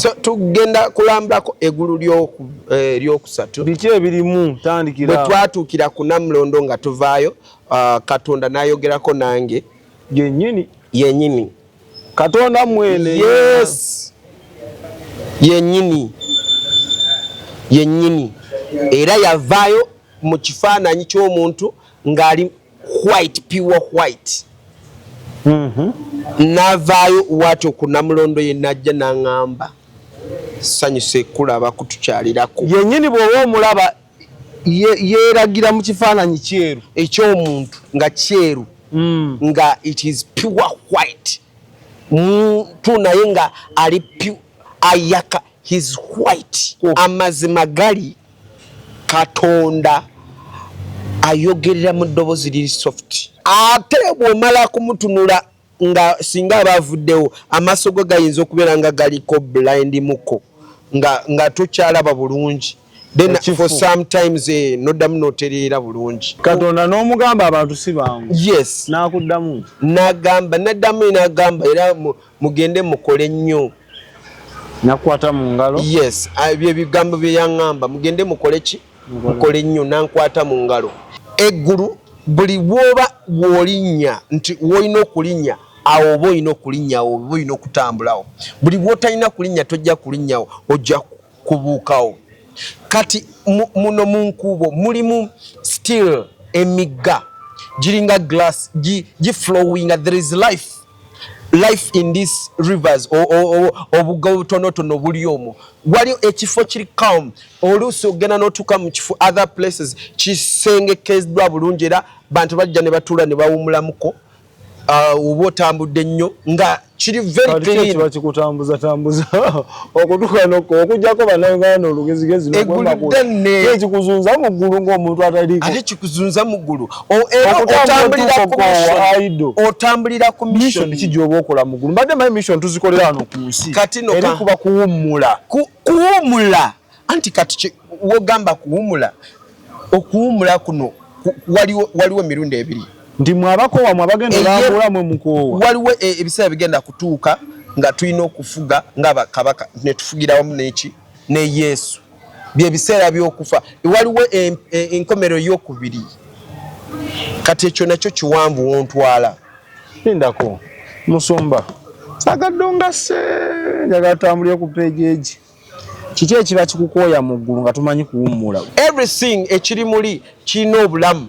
So tugenda kulambako eggulu lyokusatu biki ebirimu tandikira bwe twatuukira ku Namulondo nga tuvaayo Katonda n'ayogerako nange yennyini Katonda mwene yes yennyini era yavaayo mu kifaananyi ky'omuntu ng'ali white, pure white. N'avaayo watyo ku Namulondo ye najja n'aŋŋamba sanyuse kulaba kutukyalirako yennyini bw'oba omulaba yeeragira mu kifaananyi kyeru eky'omuntu nga kyeru nga it is pure white. Muntu naye nga ali ayaka his white. Amazima gali Katonda ayogerera mu ddoboozi liri soft. Ate bw'omala kumutunula nga singa abavuddewo amaaso go gayinza okubeera nga galiko blind muko nga tokyalaba bulungi. Then for sometimes noddamu notereera bulungi. Katonda n'omugamba abantu si bangu. Yes. N'akuddamu. N'agamba era mugende mukole nnyo. Nakwata mu ngalo. Yes. Bye bigambo bye yaŋŋamba mugende mukole ki? Mukole nnyo nankwata mu ngalo. Eggulu buli bwoba bw'olinnya nti woyina okulinnya awo oba olina okulinnya awo oba olina okutambulawo. Buli bw'otalina kulinnya tojja kulinnyawo ojja kubuukawo. Kati muno mu nkubo mulimu still emigga giringa glass flowing. There is life in these rivers obugga obutonotono buli omwo. Waliwo ekifo kiri calm oluusi ogenda n'otuuka mu kifo other places kisengekeddwa bulungi era bantu bajja ne batuula ne bawumulamuko oba otambudde nnyo nga kiri very clean. Kiba kikutambuza okutuuka okujjako bannayuganda olugezigezi kikuzunza mu ggulu ng'omuntu ataliko ate kikuzunza mu ggulu otambulira ku mission kijjoba okola mu ggulu. Mbadde mayi mission tuzikolera wano ku nsi kati eri kuba kuwummula anti kati wogamba kuwummula okuwummula kuno waliwo emirundi ebiri ndi mwabakoowa mwabagenda lambula mwe mukoowa. Waliwo ebiseera bigenda kutuuka nga tulina okufuga nga kabaka ne tufugira wamu ne Yesu. Bye biseera by'okufa. Waliwo enkomerero y'okubiri. Kati ekyo nakyo kiwanvu wontwala. Lindako musumba sagadde ngase njagala tutambulire ku page egi. Kiki ekiba kikukooya mu ggulu nga tumanyi kuwummula? Everything ekiri muli kirina obulamu.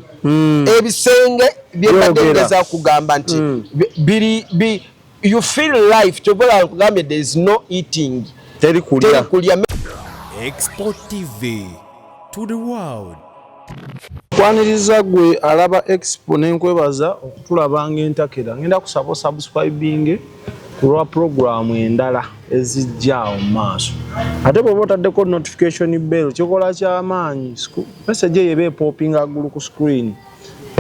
Ebisenge byebagendeza kugamba nti you feel life kyobola kugambye there is no eating teri kulya. Export TV to the world. Kwaniriza gwe alaba Expo nenkwebaza okutulabanga entakera. Ngenda kusaba subscribing kulwa program endala ezijjaawo maaso. Ate bw'oba otaddeko notification bell kikola ky'amaanyi. Message yebe popping agulu ku screen.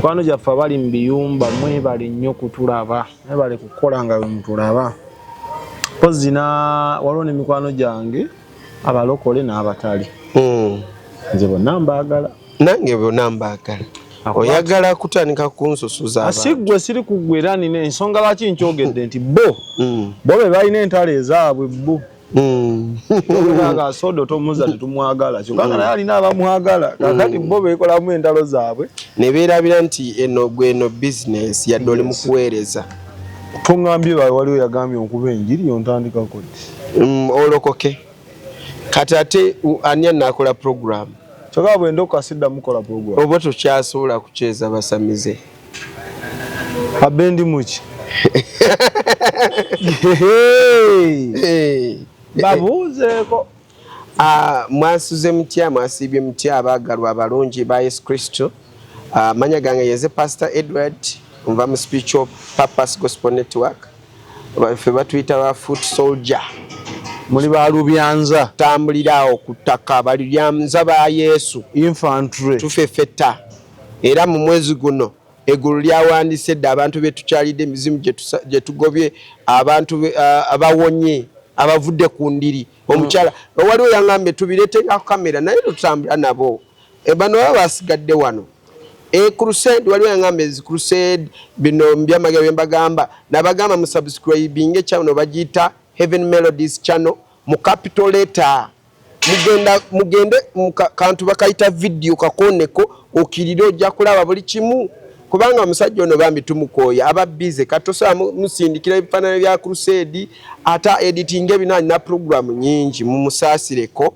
Kwano gyaffe abali mu biyumba mwebale nnyo kutulaba. Mwebale kukola nga bwe mutulaba. Pozina waliwo n'emikwano gyange abalokole n'abatali. Nze bonna mbaagala. Nange bonna mbaagala. Oyagala kutandika kunsusuza abantu. Asigwe siri kugwera nina ensonga lwaki nkyogedde nti bo be balina entalo ezaabwe bo. Nga sodo tomuza tetumwagala kyokka naye alina abamwagala kakati bo beekolamu entalo zaabwe ne beerabira nti eno gweno business yadde oli mu kuweereza. Tungambye waliwo yagambye okuba enjiri yontandikako olokoke kati ate ani anaakola program kyokka bwenda okasidda mukola program oba tokyasobola kukyeza basamize abendi muki babuuzeeko mwasuze mutya mwasiibye mutya abaagalwa abalungi ba Yesu Kristo. Manya gange yeze Pastor Edward nva mu Spiritual Purpose Gospel Network ffe batuyita ba foot soldier. Muli ba lubyanza tambulirawo ku ttaka balubyanza ba Yesu infantry tufefeta era mu mwezi guno eggulu lyawandise dda abantu betukyalidde emizimu gye tugobye abantu abawonye abavudde ku ndiri. Omukyala waliwo yaŋŋambye tubireetenga ku kamera naye tutambula nabo bano baba basigadde wano. Crusade waliwo yaŋŋambye crusade bino byamagero bye mbagamba nabagamba mu subscribing channel bagiyita Heaven Melodies channel mu capital letter mugende kantu bakaita video kakoneko okiriro ojja kulaba buli kimu kubanga omusajja ono bambi tumukoya ababize katosa musindikira ebifanana bya crusade ata editing ebinani na program nyingi mu musasireko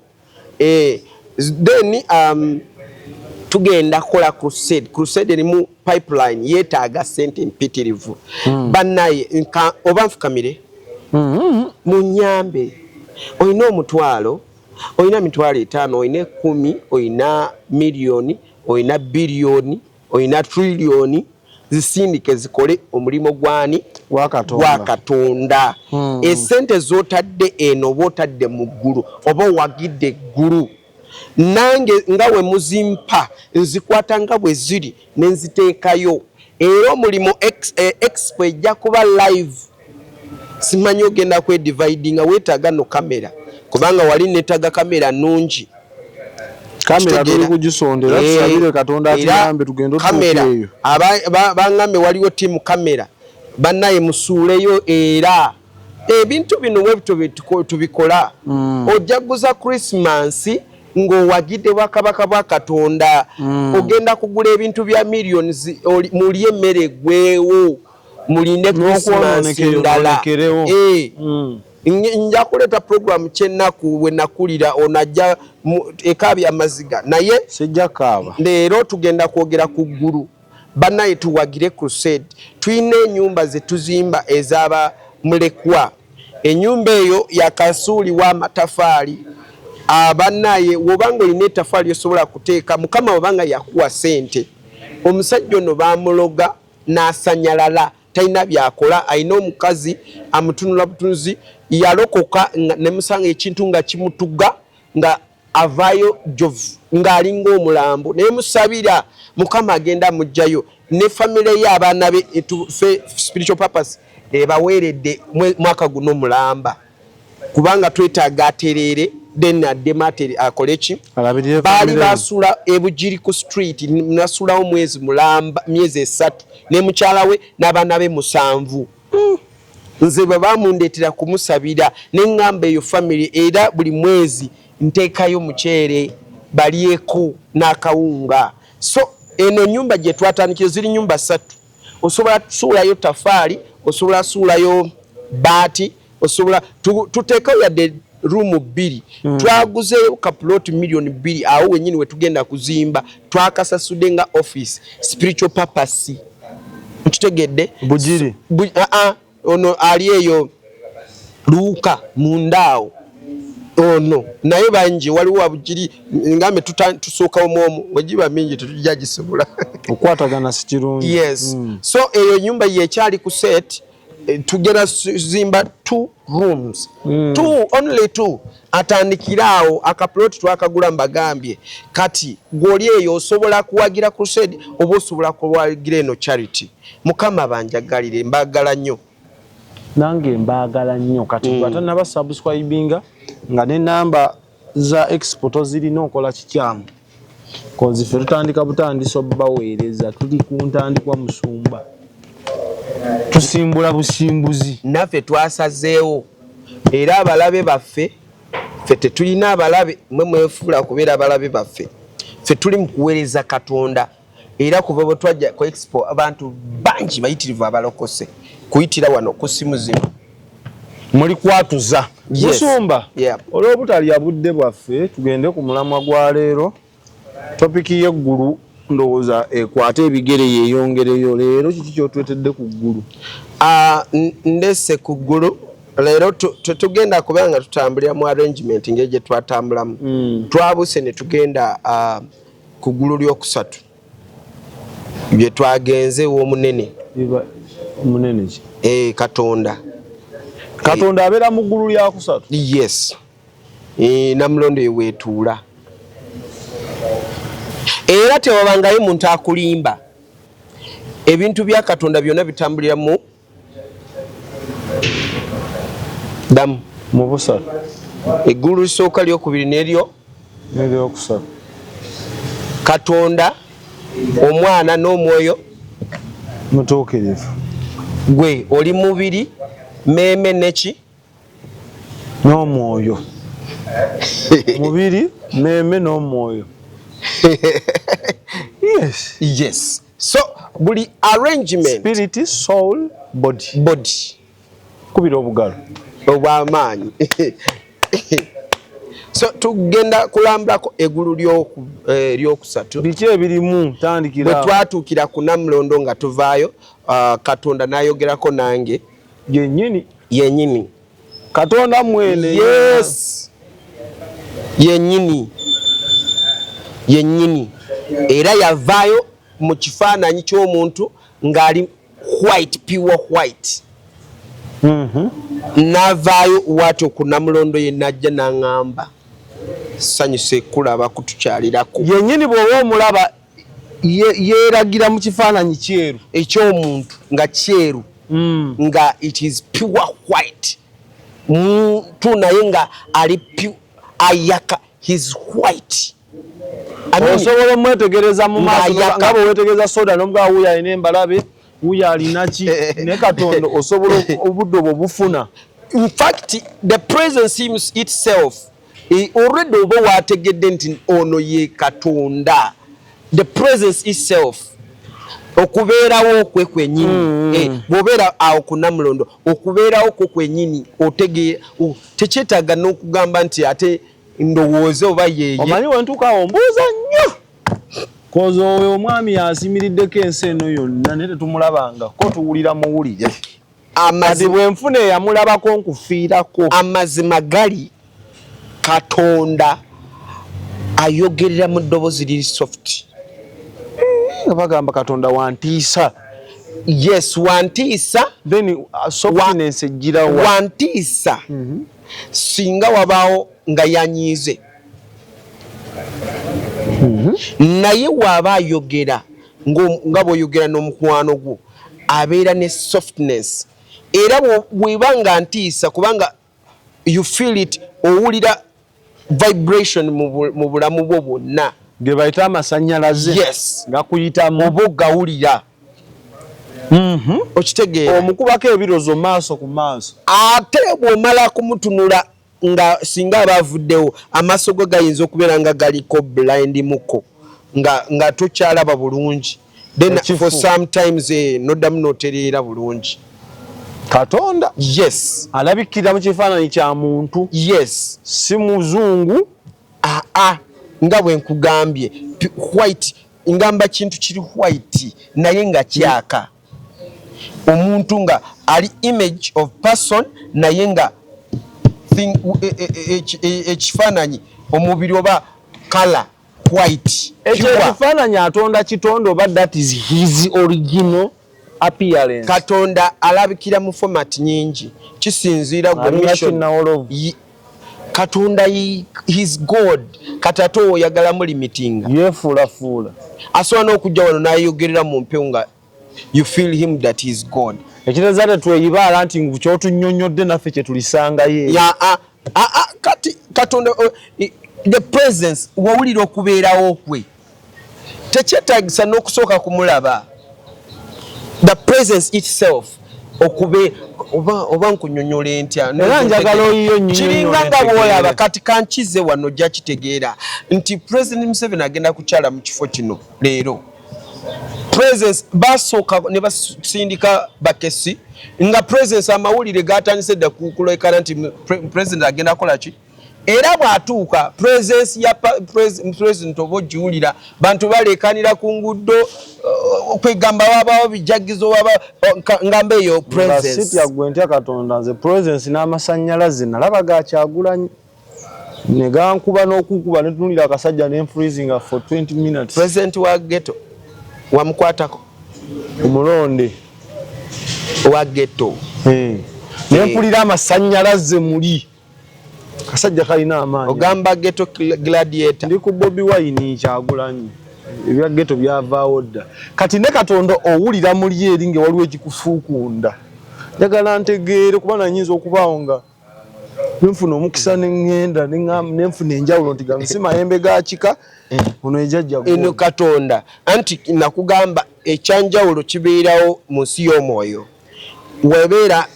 then tugenda kola crusade ni mu pipeline yetaaga sente mpitirivu bannaye oba nfukamire munyambe oyina omutwalo oyina mitwalo 5 oyina 10 oyina milioni oyina bilioni oyina trillioni zisindike zikole omulimo gwani wakatonda esente zotadde eno botadde mu ggulu oba wagidde eggulu nange nga we muzimpa nzikwata nga bwe ziri nenziteekayo era omulimo expo ejja kuba live simanyi ogenda kwedividinga weetaaga no kamera kubanga wali netaga kamera nungi kamera tuli kugisondera tusabire katonda atuyambe tugende tutukeyo bangambe waliwo timu kamera bannaye musuuleyo era ebintu bino webito tubikola ojaguza Christmas ng'owagidde bwakabaka bwa Katonda ogenda kugula ebintu bya millions mulye emmere gwewo mulinde Christmas ndala nja kuleta program kyennaku we nakulira onajja ekabya amaziga naye sejja kaaba leero tugenda kwogera ku ggulu bannaye tuwagire crusade tuyina ennyumba ze tuzimba ezaba mulekwa ennyumba eyo yakasuuli wa matafaali abannaye wobanga olina ettafaali osobola kuteeka mukama wabanga yakuwa sente omusajja ono bamuloga n'asanyalala talina byakola alina omukazi amutunula butunuzi yalokoka ne musanga ekintu nga kimutuga nga avaayo jovu ng'alinga omulambo naye musabira mukama agenda mujjayo ne famire ye abaana be spiritual purpose baweeredde mwaka guno mulamba kubanga twetaaga atereere then ademate akoleki bali basula ebujiriku street nasulawo mwezi mulamba myezi 3 ne mukyala we n'abaana be 7 nze bamundeetera kumusabira n'engamba eyo family era buli mwezi nteekayo muceere balyeko n'akawunga so eno nyumba gye twatandikira ziri nyumba 3 osobola tusuulayo tafaali osobola suulayo baati osobola tuteekayo yadde room 2 twaguzeyo ka plot million 2 awo wenyini we tugenda kuzimba twakasasudde nga office spiritual purpose tutegedde bujiri ono ali eyo luuka mundaawo ono naye bangi waliwo abujiri ngambe tusooka omwomu wegiba mingi tetujja gisobola okwatagana si kirungi yes so eyo nyumba yekyali ku set tugenda zimba 2 rooms 2 only 2 atandikiraawo akaplot twakagula mbagambye kati gwoli eyo osobola kuwagira crusade oba osobola kuwagira eno charity mukama banjagalire mbagala nnyo nange mbagala nnyo kati batanaba subscribinga nga ne namba za export zirina okola kikyamu kozi ffe tutandika butandisa baweereza tuli ku ntandikwa musumba tusimbula busimbuzi naffe twasazeewo era abalabe baffe ffe tetulina abalabe mwe mwefuula kubeera abalabe baffe ffe tuli mu kuweereza Katonda era kuva bwe twajja ku expo abantu bangi bayitirivu abalokose kuyitira wano ku simu zino muli kwatuza musumba olw'obutali abudde bwaffe tugende ku mulamwa gwa leero topiki y'eggulu ndowooza ekwate ebigere yeeyongereyo leero kiki kyotwetedde ku ggulu ndese ku ggulu leero tetugenda kubanga tutambulira mu arrangement ng'egye twatambulamu twabuse ne tugenda ku ggulu lyokusatu bye twagenze w'omunene munene ki Katonda abeera mu ggulu lya kusatu yes namulondo yeweetuula era tewabangayo muntu akulimba ebintu bya Katonda byonna bitambulira mu damu mu busatu eggulu lisooka lyokubiri n'eryokusatu Katonda omwana n'omwoyo mutuukirivu gwe oli mubiri meme neki n'omwoyo mubiri meme n'omwoyo. Yes. So buli arrangement spirit, soul, body kubira obugalo obw'amaanyi. So tugenda kulambulako eggulu lyokusatu biki ebirimu tandikira bwe twatuukira ku Namulondo nga tuvaayo Katonda n'ayogerako nange yennyini Katonda mwene. Yes. yennyini era yavaayo mu kifaananyi ky'omuntu ng'ali white, pure white. N'avaayo watyo ku Namulondo ye najja n'aŋŋamba sanyuse kulaba kutukyalirako. Yennyini bw'oba omulaba yeeragira mu kifaananyi kyeru eky'omuntu nga kyeru nga it is pure white. Muntu naye nga ali ayaka his white. Osobola omwetegereza mu maaso nga bwe weetegereza soda n'omugaa wuuyo alina embalabe wuuyo alina ki ne Katonda osobola obudde obwo bufuna. In fact the presence itself already oba waategedde nti ono ye Katonda. The presence itself okubeerawo kwe kwennyini bw'obeera awo ku Namulondo okubeerawo kwe kwennyini otegeera tekyetaaga n'okugamba nti ate ndowooze oba yeeye. Omanyi wentuuka awo mbuuza nnyo kozi oyo omwami yasimiriddeko ensi eno yonna naye tetumulabanga ko tuwulira muwulire kati bwe nfuna eyamulabako nkufiirako. Amazima gali Katonda ayogerera mu ddoboozi liri soft. Nga bagamba Katonda wantiisa. Yes, wantiisa. Then softness ejjirawo. Wantiisa. Singa wabaawo nga yanyiize. Naye waba ayogera nga bw'oyogera n'omukwano gwo abeera ne softness. Era bw'eba nga ntiisa kubanga you feel it, owulira vibration mu bulamu bwo bwonna. Ge bayita amasannyalaze. Yes. Gakuyitamu oba ogawulira. Okitegeera. Omukubako ebirozo maaso ku maaso. Ate bw'omala kumutunula nga singa abavuddewo amaaso go gayinza okubeera nga galiko blind muko nga tokyalaba bulungi. Then for sometimes noddamu n'otereera bulungi. Katonda. Yes. Alabikira mu kifaananyi kya muntu. Yes. Si muzungu. Nga bwe nkugambye white ngamba kintu kiri white naye nga kyaka. Omuntu nga ali image of person naye nga ekifaananyi omubiri oba color white. Ekifaananyi atonda kitonda oba that is his original appearance. Katonda alabikira mu format nyingi kisinziira gwe mission. Katonda he's God. Katato oyagala mu limiting. Yefuula. Asobola n'okujja wano n'ayogerera mu mpewo nga you feel him that he's God. Ekitegeeza tweyibaala nti kyotunnyonnyodde naffe kye tulisanga ye. Kati Katonda the presence wawulira okubeerawo kwe tekyetaagisa n'okusooka kumulaba. The presence itself oba nkunyonyola ntya era njagala oyiyo nnyo kiringa nga bw'olaba kati kankize wano ojja kitegeera nti President Museveni agenda kukyala mu kifo kino leero. Presence basooka ne basindika bakesi nga presence amawulire gatandise dda kulekana nti President agenda kukola ki era bw'atuuka presence ya President oba ogiwulira bantu balekanira ku ngudo kwegamba wabawo bijagizo ngamba eyo presence. Siti yagwe ntya Katonda nze presence n'amasannyalaze nalaba Kyagulanyi ne gankuba n'okukuba ne tunulira akasajja ne freezing for 20 minutes. President wa ghetto wamukwatako omulonde wa ghetto ne mpulira amasannyalaze muli kasajja kalina amaanyi. Ogamba ghetto gladiator. Ndi ku Bobi Wine Kyagulanyi ebya ghetto byavaawo dda kati ne Katonda owulira muli eri nge waliwo ekikufuukunda njagala ntegeere kuba nanyinza okubaawo nga nfuna omukisa n'engenda nenfuna enjawulo nti gano si mayembe ga kika ono ejjajja eno Katonda anti nakugamba ekyanjawulo kibeerawo mu nsi y'omwoyo webeera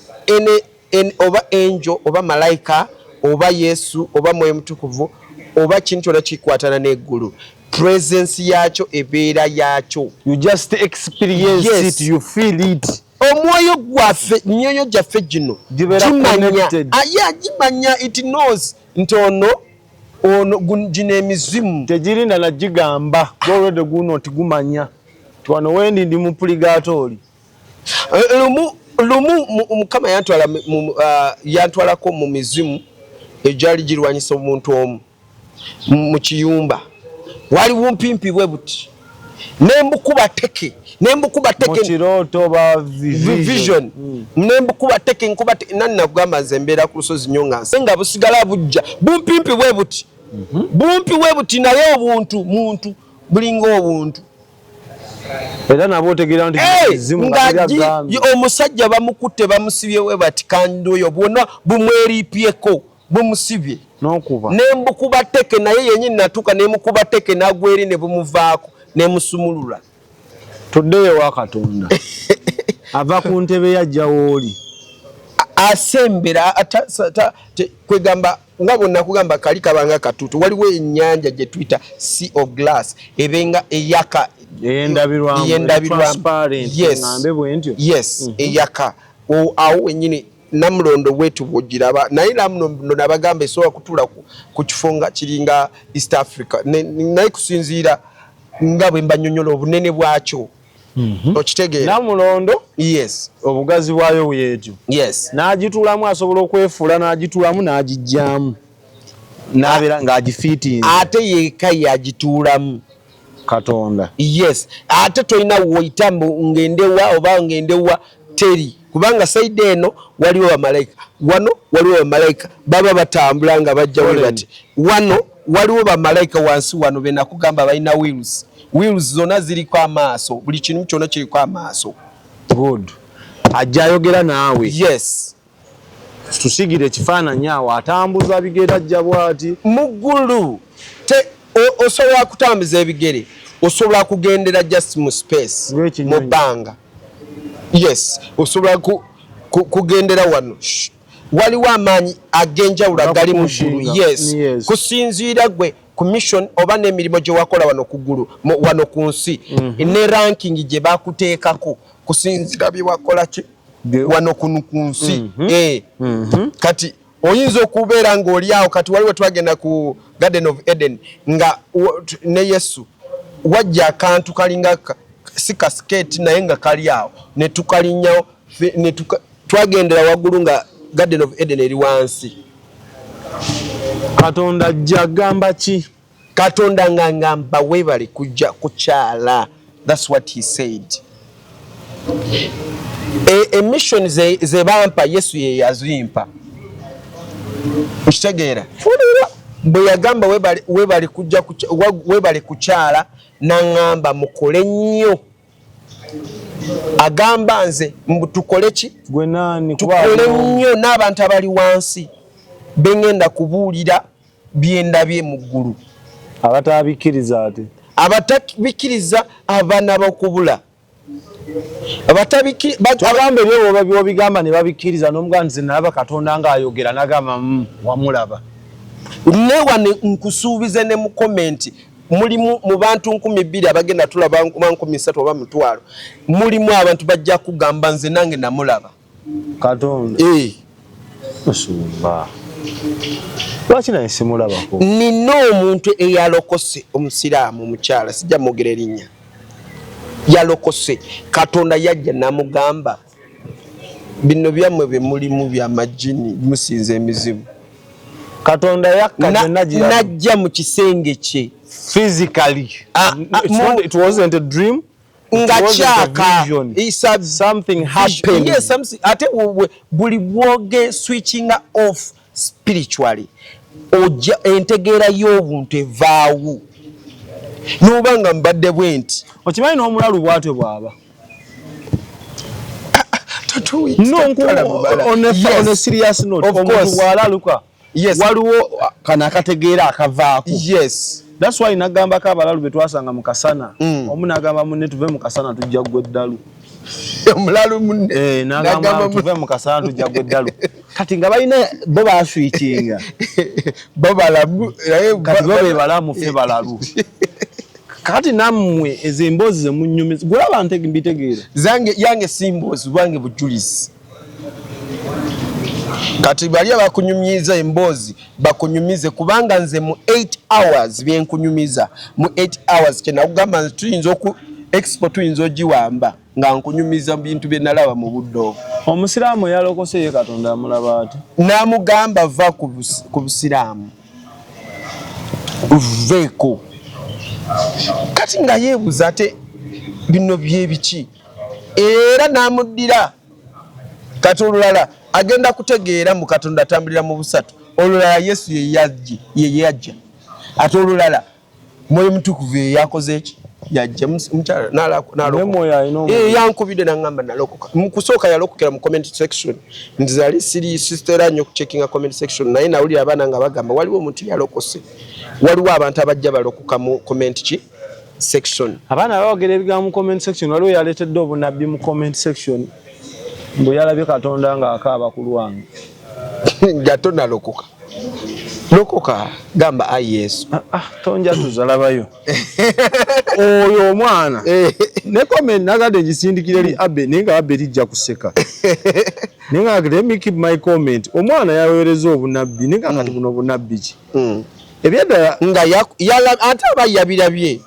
oba angel oba malayika oba Yesu oba Mwoyo Mutukuvu oba kintu kyonna kikwatana n'eggulu presence yakyo ebeera yakyo. You just experience it, you feel it. Omwoyo gwaffe myoyo gyaffe gino gimanya it knows nti ono gino emizimu tegirinda nagigamba gwolwedde guno ntigumanya twano wendi ndi mu purigatori. lumu Mukama yantwalako mu mizimu egyali girwanyisa omuntu omu mu kiyumba waliwo mpimpi bwe buti nembukuba teke mukiroto ba vision nembukuba teke nani nagamba nze mbeera ku lusozi nnyo nga busigala bujja bumpimpi bwe buti bumpi bwe buti naye obuntu muntu bulinga obuntu era nabo otegeera nti omusajja bamukutte bamusibye bwe bati kandoyo bwonna bumweripyeko bumusibye n'okuba nembukuba teke naye yennyini natuuka nemukuba teke n'agweri ne bumuvaako nemusumulula. Tuddeyo wa Katonda ava ku ntebe yajja wooli asembera kwegamba nga bonna kugamba kali kabanga katutu waliwo ennyanja gye tuyita sea of glass ebenga eyaka yes eyaka awo wennyini Namulondo wetu bwogiraba naye Namulondo nabagamba esobola kutuula ku kifo nga kiringa East Africa naye kusinziira nga bwe mbanyonyola obunene bwakyo okitegeera. Namulondo yes obugazi bwayo bwetyo yes n'agitulamu asobola okwefuula n'agitulamu n'agijjaamu n'abeera ng'agifiitinze ate yeka yagituulamu Katonda. Yes ate tolina woyita ngendewa oba ngendewa teri kubanga saidi eno waliwo bamalayika wano waliwo bamalayika baba batambula nga bajja we bati wano waliwo bamalayika wansi wano benakugamba balina wheels zonna ziriko amaaso buli kintu kyonna kiriko amaaso. Good. Ajja ayogera naawe. Yes. Tusigire ekifaananyi awo atambuza bigere ajja bw'ati muggulu osobola kutambuza ebigere osobola kugendera just mu space mu bbanga. Yes osobola kugendera wano waliwo amaanyi ag'enjawulo agali mu ggulu. Yes kusinziira gwe ku mission oba n'emirimu gye wakola wano ku ggulu wano ku nsi ne ranking gye bakuteekako kusinziira bye wakola ki wano ku nsi. Kati oyinza okubeera ng'oli awo kati waliwo twagenda ku Garden of Eden nga ne Yesu wajja akantu kalinga si kasiketi naye nga kali awo ne tukalinnyawo twagendera waggulu nga Garden of Eden eri wansi. Katonda ajja gamba ki? Katonda ngamba webale kujja kukyala. That's what he said. Emission ze bampa Yesu ye yazimpa. Ukitegeera bwe yagamba webale kukyala nangamba mukole nnyo agamba nze tukole ki gwe nani tukole nnyo n'abantu abali wansi bengenda kubuulira byendabye mu ggulu abatabikiriza ate abatabikiriza abaana b'okubula abatambe byo bobigamba ne babikiriza n'omugamba nze nalaba Katonda ng'ayogera nagamba wamulaba ne wane nkusuubize ne mu comment mulimu mu bantu 200 abagenda tulaba 300 oba mutwalo mulimu abantu bajja kugamba nze nange namulaba Katonda Osuba lwaki naye simulabako nina omuntu eyalokose omusiraamu omukyala sijja mwogera erinnya yalokose Katonda yajja namugamba bino byammwe bye mulimu bya majini musinze emizimu Katonda yakka najja mu kisenge kye physically it wasn't a dream ngachaka something happened. Yes, something ate buli bwoge switching off spiritually oja entegeera y'obuntu evaawo nobanga mbadde bwenti okimanyi n'omulalu bwatyo bwaba on a serious note omuntu bwalaluka waliwo kana akategeera akavaako. Yes that's why nagamba ko abalalu betwasanga mu kasana omu nagamba munne tuve mu kasana tujja gwe ddalu omulalu munne nagamba tuve mu kasantu jagwe ddalu kati nga balina bo baswikinga bo balamu kati bo be balamu ffe balalu kati nammwe ezo emboozi ze munnyumiza gulaba mbitegeera yange simboozi bwange bujulizi kati bali abakunyumiza emboozi bakunyumize kubanga nze mu 8 hours byenkunyumiza mu 8 hours kyenakugamba nti tuyinza export tuyinza ogiwamba nga nkunyumiza bintu bye nalaba mu buddo. Omusiraamu yalokose ye Katonda amulaba ati namugamba va ku busiraamu uveeko kati nga yeebuza ate bino byebiki era namuddira kati olulala agenda kutegeera mu Katonda atambulira mu busatu olulala Yesu ye yajja ate olulala Mwoyo Mutukuvu yakoze eki yajja mchara nalokoka yankubide nangamba nalokoka mukusooka yalokokera mu comment section ndizali siri sister nyo checking a comment section naye nawuli abana nga bagamba waliwo omuntu yalokose waliwo abantu abajja balokoka mu comment ki section abana baogera ebigambo mu comment section waliwo yaletedde obunabbi mu comment section mbu yalabye Katonda nga akaaba ku lwange gato nalokoka lokoka gamba ai Yesu tonja tuzalabayo oyo omwana ne comment nagade gisindikire li abe ninga abe lijja kuseka ninga let me keep my comment omwana yawereza obunabbi ninga kati buno obunabbi ki ebyada nga yala ate abayabirabye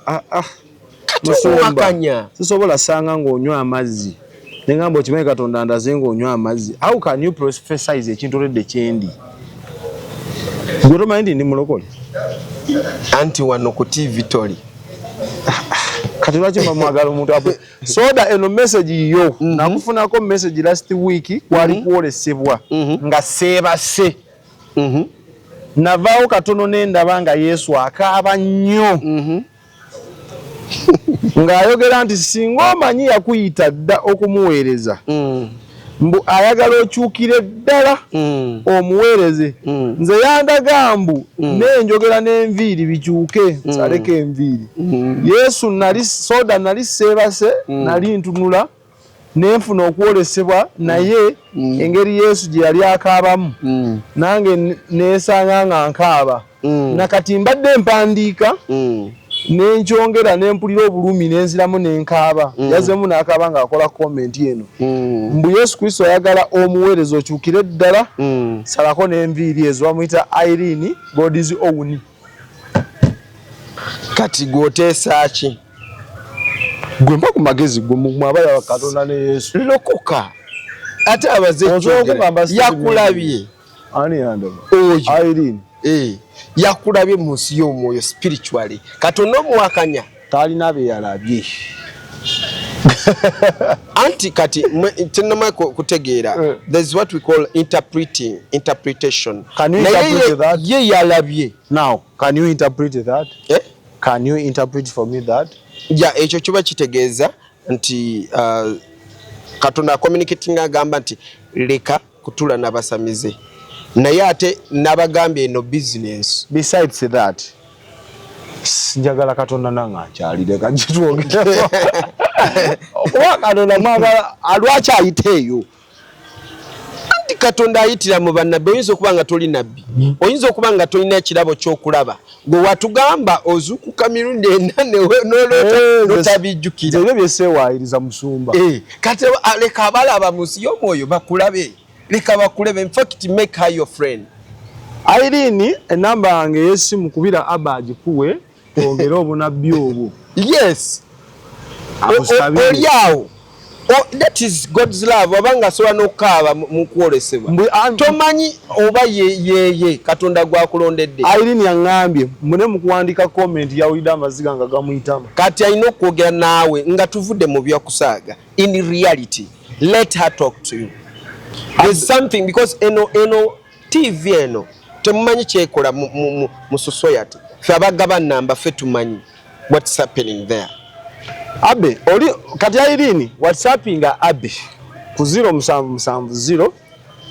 musomba sisobola sanga ng'onywa amazzi ninga kimanyi Katonda ndaze ng'onywa amazzi how can you prophesize ekintu redde kyendi Guru ndi mulokole anti wano ku TV toli kati lwaki mwagala omuntu apo soda eno message yo nakufunako message last week kwali kwolesebwa nga sebase navaawo katono nendaba nga Yesu akaaba nnyo ng'ayogera nti singa omanyi yakuyita dda okumuweereza mbu ayagala okyukire ddala omuweereze nze yandaga mbu nenjogera n'enviiri bikyuke saleko enviiri Yesu nali soda nali seebase nali ntunula nenfuna okwolesebwa naye engeri Yesu gye yali akaabamu nange neesanga nga nkaaba nakati mbadde mpandiika nenkyongera nempulira obulumi nenziramu nenkaaba yazemu n'akaaba ng'akola komenti eno mbu Yesu Kristo ayagala omuweereza okyukire ddala salako n'enviiri ezo bamuyita Irene God's Own kati gwoteesa ki gwe mpa ku magezi gwe mwabala Katonda ne Yesu lokoka ate abaze yakulabye ani yandaba oyo Irene yakulabye mu nsi y'omwoyo spiritually Katonda omuwakanya talina bye yalabye anti kati tenama kutegeera there's what we call interpretation. Can you interpret that? Ye yalabye. Now can you interpret that? Can you interpret for me that? Ja ekyo kiba kitegeeza nti Katonda communicating agamba nti leka kutula nabasamize naye ate nabagambye eno business. Besides that njagala Katonda nanga akyalire kajitwogera okuba Katonda mwagala alwaki ayiteeyo anti Katonda ayitira mu bannabbi oyinza okuba nga toli nabbi oyinza okuba nga tolina ekirabo ky'okulaba gwe watugamba ozukuka mirundi ena notabijjukira ebyo byesewaayiriza musumba kati leka abalaba mu nsi y'omwoyo bakulabe leka bakulebe in fact make her your friend. Irene enamba yange y'essimu kubira Abba agikuwe twogere obunabbi obwo. Yes. Oliawo. That is God's love. Abanga sowa nokaaba mu kwolesebwa. Tomanyi oba ye Katonda gwakulondedde. Irene yangambye mune mu kuwandika comment yawulidde amaziga nga gamuyitamu. Kati alina okwogera naawe nga tuvudde mu byakusaaga. In reality, let her talk to you. There's something because eno TV eno temumanyi kyekola mu society. Ffe abagaba namba ffe tumanyi what's happening there. Abe oli kati Irene whatsappinga Abe ku 0770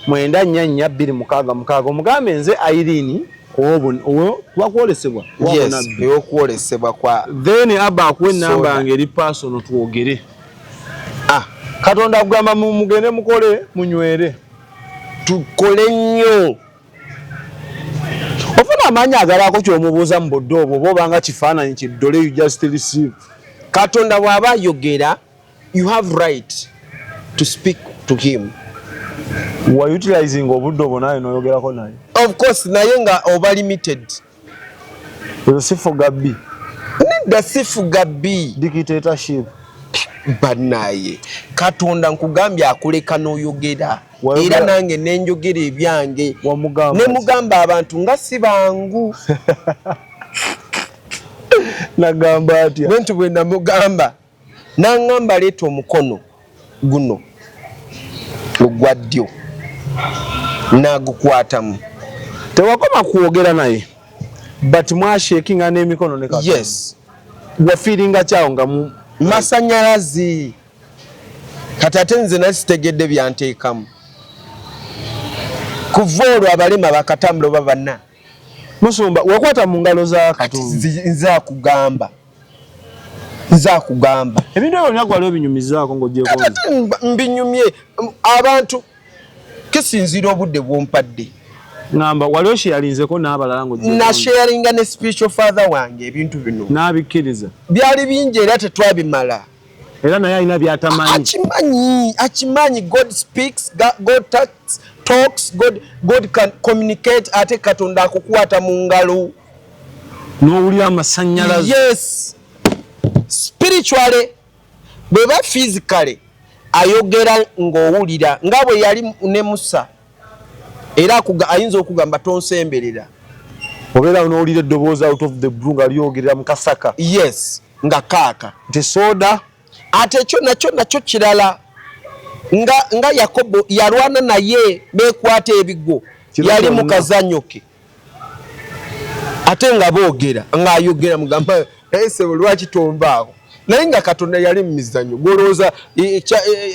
94426 omugambe nze Irene owo wakwolesebwa yes yokwolesebwa kwa then Abba akuwe namba yange eri personal twogere Katonda agamba mugende mukole munywere. Tukole nnyo. Ofuna amaanyi agalako ky'omubuuza mu budde obwo oba nga kifaananyi kiddole you just receive. Katonda bw'aba ayogera, you have right to speak to him. Wa utilizing obudde obwo naye n'oyogerako naye. Of course naye nga oba limited. Ezo sifuga bbi. Nedda sifuga bbi. Dictatorship. Banaye Katonda nkugambye akuleka n'oyogera era nange nenjogera ebyange ne mugamba abantu nga si bangu. Nagamba atya bwentu bwe namugamba nangamba leeta omukono guno ogwa ddyo nagukwatamu. Tewakoma kwogera naye but mwashakinga n'emikono ne Katonda. Yes. Wafiiringa kyawo nga masanyalazi kati ate nze nasitegedde byanteekamu kuva olwo abalema bakatambula oba banna. Musumba wakwata mu ngalo za Katonda. Nza kugamba ebintu ebyo byonna gwali obinyumizaako ng'ogyeko mbinyumye abantu kisinzira obudde bwompadde. Ngamba wali osharinzeko n'abalala ng'ogyeko nasharinga ne spiritual father wange ebintu bino n'abikkiriza byali bingi era tetwabimala. Era naye alina by'atamanyi. Akimanyi. God speaks, God talks, God can communicate. Ate Katonda akukwata mu ngalo n'owulira amasannyalaze. Yes. Spiritually bweba physically ayogera ng'owulira nga bwe yali ne Musa era ayinza okugamba tonsemberera. Obeera n'owulira eddoboozi out of the blue nga lyogerera mu kasaka. Yes. Nga kaaka nti soda. Ate ekyo nakyo kirala nga Yakobo yalwana naye bekwata ebigo yali mu kazanyo ke ate nga boogera ng'ayogera mugamba ese lwaki tombaawo naye nga Katonda yali mu mizanyo golooza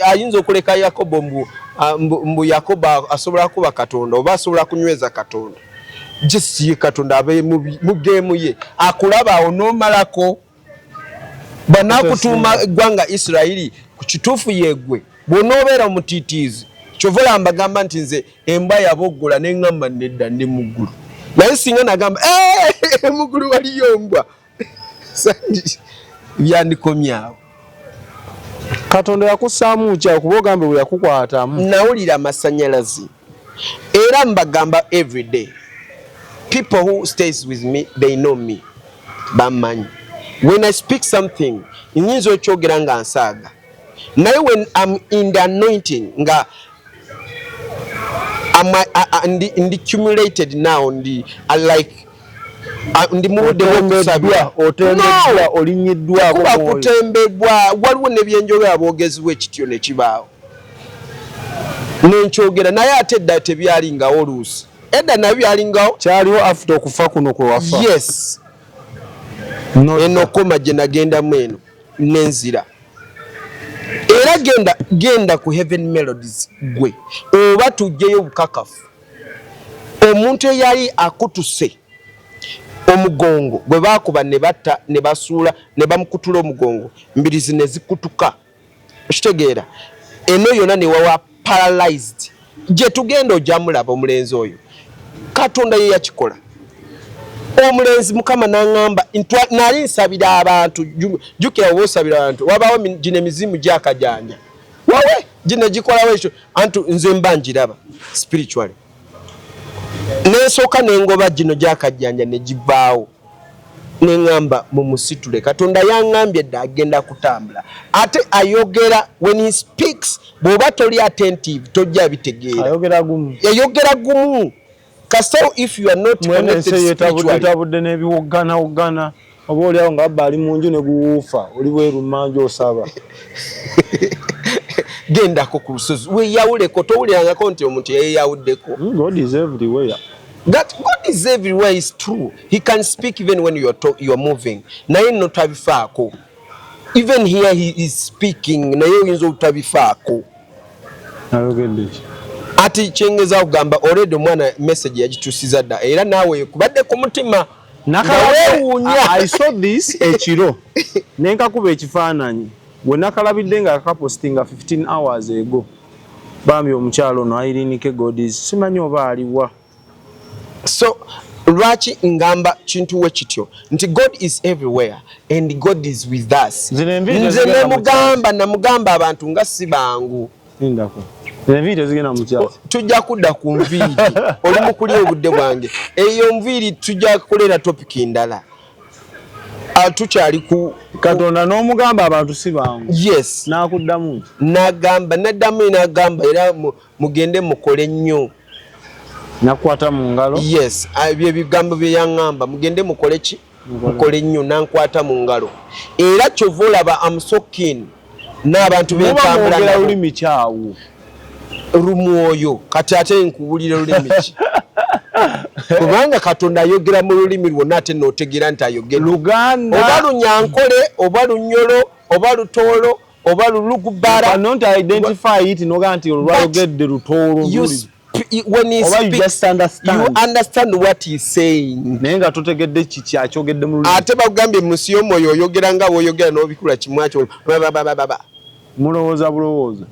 ayinza okuleka Yakobo mbu Yakobo asobola kuba Katonda oba asobola kunyweza Katonda. Jesi Katonda abe mu geemu ye akulaba awo n'omalako banakutuuma eggwanga Isirayiri ku kituufu yeegwe bw'onoobeera omutiitiizi kyovola mbagamba nti nze embwa yaboggola n'eŋŋamba nedda ndi muggulu naye singa nagamba muggulu waliyo mbwa byandikomye awo. Katonda yakussaamu kya kuba ogambe bwe yakukwatamu. Nawulira amasannyalazi era mbagamba everyday people who stays with me they know me bamanyi. When I speak something, nyinza okyogera nga nsaaga. Naye when I'm in the anointing, nga ndi cumulated now, ndi mubudde bw'okusabira. Otembebwa, olinyiddwako kuba kutembebwa, waliwo n'ebyenjogera aboogezi bw'ekityo ne kibaawo. Nenkyogera naye ate edda tebyalingawo oluusi. Edda nabyo byalingawo. Kyaliwo after okufa kuno kwe wafa. Yes. Eno koma gye nagendamu eno nenzira era genda ku Heaven Melodies gwe oba tujjeyo bukakafu omuntu eyali akutuse omugongo gwe baakuba ne batta ne basuula ne bamukutula omugongo mbirizi ne zikutuka okitegeera eno yonna ne wawa paralyzed gye tugenda ojamulaba omulenzi oyo Katonda ye yakikola. Omulenzi Mukama n'angamba nali nsabira abantu jukira wosabira abantu wabawo gine mizimu gyakajanja wawe gine gikolawo ekyo antu nze mbanjiraba spiritually nesooka nengoba gino gyakajanja ne givaawo neŋŋamba mu musitule Katonda yaŋŋambye dda agenda kutambula ate ayogera when he speaks bw'oba toli attentive tojja bitegeera ayogera gumu. So if you are not connected spiritually, tabudde n'ebiwogana oba oliawo nga abba ali mu nju ne guwuufa oli bweru mmanja osaba. Gendako ku lusozi weeyawuleko towulirangako nti omuntu yeeyawuddeko. God is everywhere. That God is everywhere is true. He can speak even when you are moving. Naye no tabifaako. Even here he is speaking naye oyinza obutabifaako. Ayogedde ati kyengeza kugamba already omwana message yagitusiza dda era naawe kubadde ku mutima nakawewuunya. I saw this ekiro nenkakuba ekifaananyi Gwe nakalabidde nga akapostinga 15 hours ago. Bambi omukyalo no Irene Godis simanyi oba aliwa. So lwaki ngamba kintu we kityo nti God is everywhere and God is with us. Nze namugamba abantu nga si bangu. Ndako. Enviiri zigenda mu kyalo. Tujja kudda ku nviiri. Oli mu kulya obudde bwange. Eyo nviiri tujja kukolera topic ndala. Tukyali ku Katonda n'omugamba abantu si bangu. Yes. N'akuddamu. N'addamu era mugende mukole nnyo. Nakwata mu ngalo. Yes. Ebyo ebigambo bye yaŋŋamba mugende mukole ki? Mukole nnyo nankwata mu ngalo. Era kyova olaba I'm so keen. N'abantu b'entambula nabo. Olulimi kyawo. Rumwoyo kati ate nkubulira olulimi ki? Kubanga Katonda ayogera mu lulimi lwonna ate n'otegeera nti ayogera Luganda oba Lunyankole oba Lunyolo oba Lutoolo oba Lulugubara. Cannot identify it noga nti olwayogedde Lutoolo. When he speaks, you just understand. You understand what he's saying. Naye nga totegedde kiki akyogedde mu lulimi. Ate bagambye munsi y'omwoyo oyogera nga bw'oyogera n'obikula kimwakyo. Mulowooza bulowooza.